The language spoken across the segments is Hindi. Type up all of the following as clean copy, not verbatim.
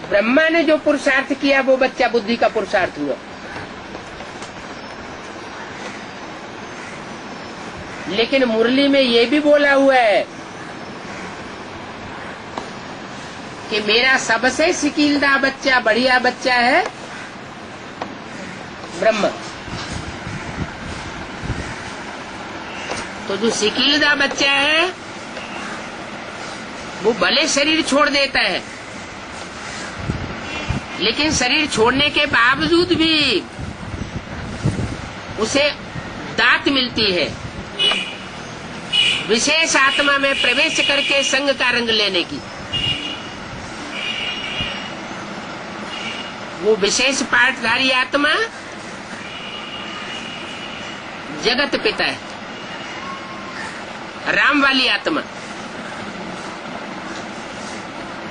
ब्रह्मा ने जो पुरुषार्थ किया वो बच्चा बुद्धि का पुरुषार्थ हुआ। लेकिन मुरली में ये भी बोला हुआ है कि मेरा सबसे शिकीलदा बच्चा, बढ़िया बच्चा है ब्रह्मा। तो जो शिकीलदा बच्चा है वो भले शरीर छोड़ देता है, लेकिन शरीर छोड़ने के बावजूद भी उसे दात मिलती है विशेष आत्मा में प्रवेश करके संग का रंग लेने की। वो विशेष पाठधारी आत्मा जगत पिता है, राम वाली आत्मा।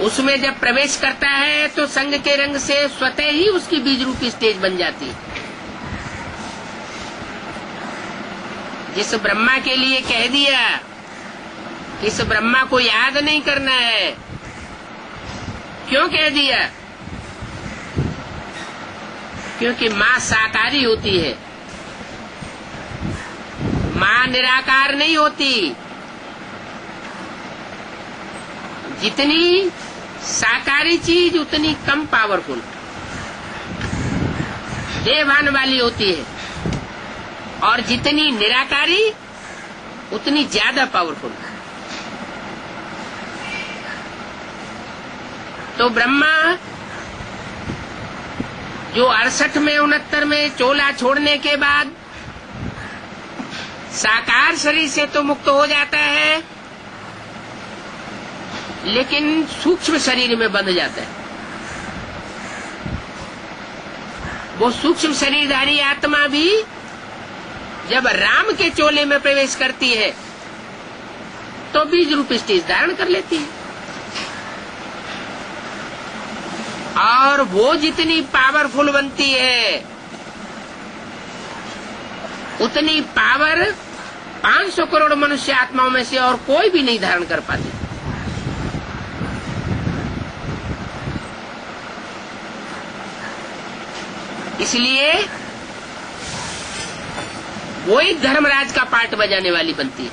उसमें जब प्रवेश करता है तो संग के रंग से स्वतः ही उसकी बीज रूपी स्टेज बन जाती है। जिस ब्रह्मा के लिए कह दिया कि इस ब्रह्मा को याद नहीं करना है, क्यों कह दिया? क्योंकि माँ साकारी होती है, माँ निराकार नहीं होती। जितनी साकारी चीज उतनी कम पावरफुल, देवान वाली होती है, और जितनी निराकारी उतनी ज्यादा पावरफुल। तो ब्रह्मा जो 68 में 69 में चोला छोड़ने के बाद साकार शरीर से तो मुक्त हो जाता है, लेकिन सूक्ष्म शरीर में बंध जाता है। वो सूक्ष्म शरीरधारी आत्मा भी जब राम के चोले में प्रवेश करती है तो बीज रूप स्टेज धारण कर लेती है। और वो जितनी पावरफुल बनती है उतनी पावर 500 करोड़ मनुष्य आत्माओं में से और कोई भी नहीं धारण कर पाती। इसलिए वो ही धर्मराज का पार्ट बजाने वाली बनती है।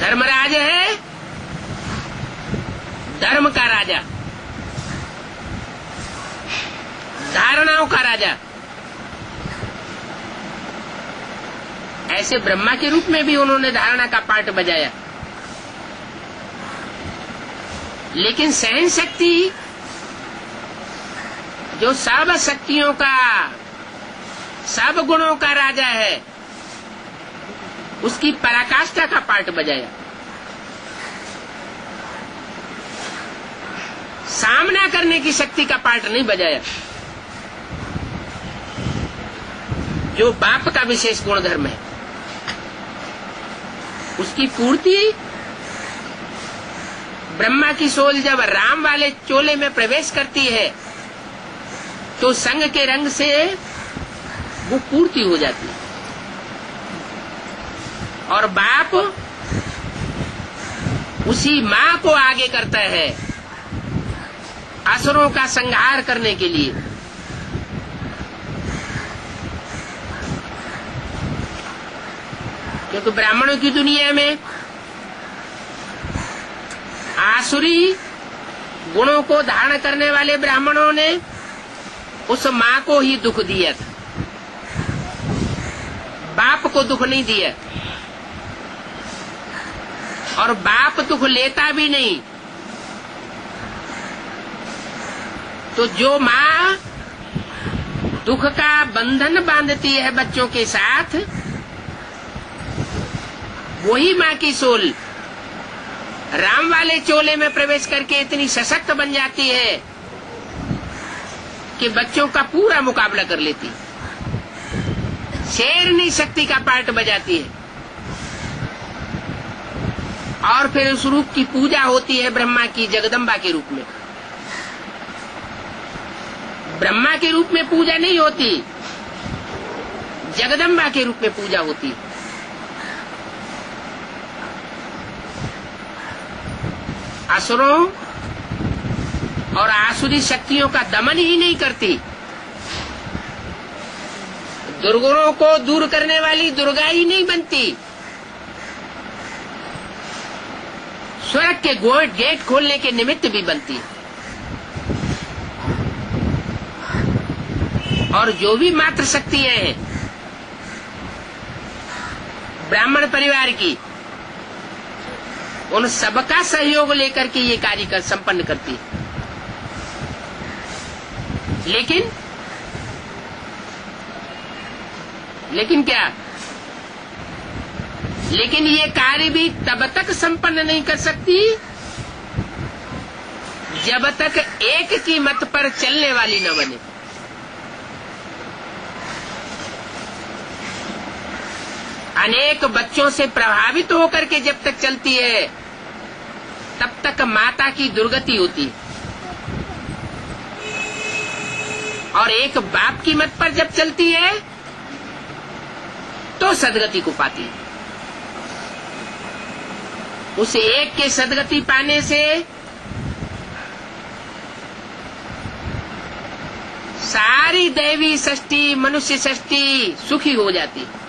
धर्मराज है धर्म का राजा, धारणाओं का राजा। ऐसे ब्रह्मा के रूप में भी उन्होंने धारणा का पार्ट बजाया। लेकिन सहन शक्ति जो सब शक्तियों का, सब गुणों का राजा है, उसकी पराकाष्ठा का पार्ट बजाया। सामना करने की शक्ति का पार्ट नहीं बजाया, जो बाप का विशेष गुण धर्म है उसकी पूर्ति। ब्रह्मा की सोल जब राम वाले चोले में प्रवेश करती है तो संग के रंग से वो पूर्ति हो जाती है। और बाप उसी माँ को आगे करता है असुरों का संहार करने के लिए। क्योंकि ब्राह्मणों की दुनिया में आसुरी गुणों को धारण करने वाले ब्राह्मणों ने उस माँ को ही दुख दिया था, बाप को दुख नहीं दिया। और बाप दुख लेता भी नहीं। तो जो माँ दुख का बंधन बांधती है बच्चों के साथ, वही माँ की सोल राम वाले चोले में प्रवेश करके इतनी सशक्त बन जाती है कि बच्चों का पूरा मुकाबला कर लेती, शेरनी शक्ति का पार्ट बजाती है। और फिर उस रूप की पूजा होती है ब्रह्मा की जगदम्बा के रूप में। ब्रह्मा के रूप में पूजा नहीं होती, जगदम्बा के रूप में पूजा होती है। असुरों और आसुरी शक्तियों का दमन ही नहीं करती, दुर्गुणों को दूर करने वाली दुर्गा ही नहीं बनती, स्वर्ग के गेट खोलने के निमित्त भी बनती है। और जो भी मात्र शक्तियां हैं ब्राह्मण परिवार की, उन सबका सहयोग लेकर के ये कार्य संपन्न करती है। लेकिन क्या? लेकिन ये कार्य भी तब तक संपन्न नहीं कर सकती जब तक एक की मत पर चलने वाली न बने। अनेक बच्चों से प्रभावित होकर के जब तक चलती है तब तक माता की दुर्गति होती है, और एक बाप की मत पर जब चलती है तो सदगति को पाती है। उस एक के सदगति पाने से सारी दैवी सृष्टि, मनुष्य सृष्टि सुखी हो जाती है।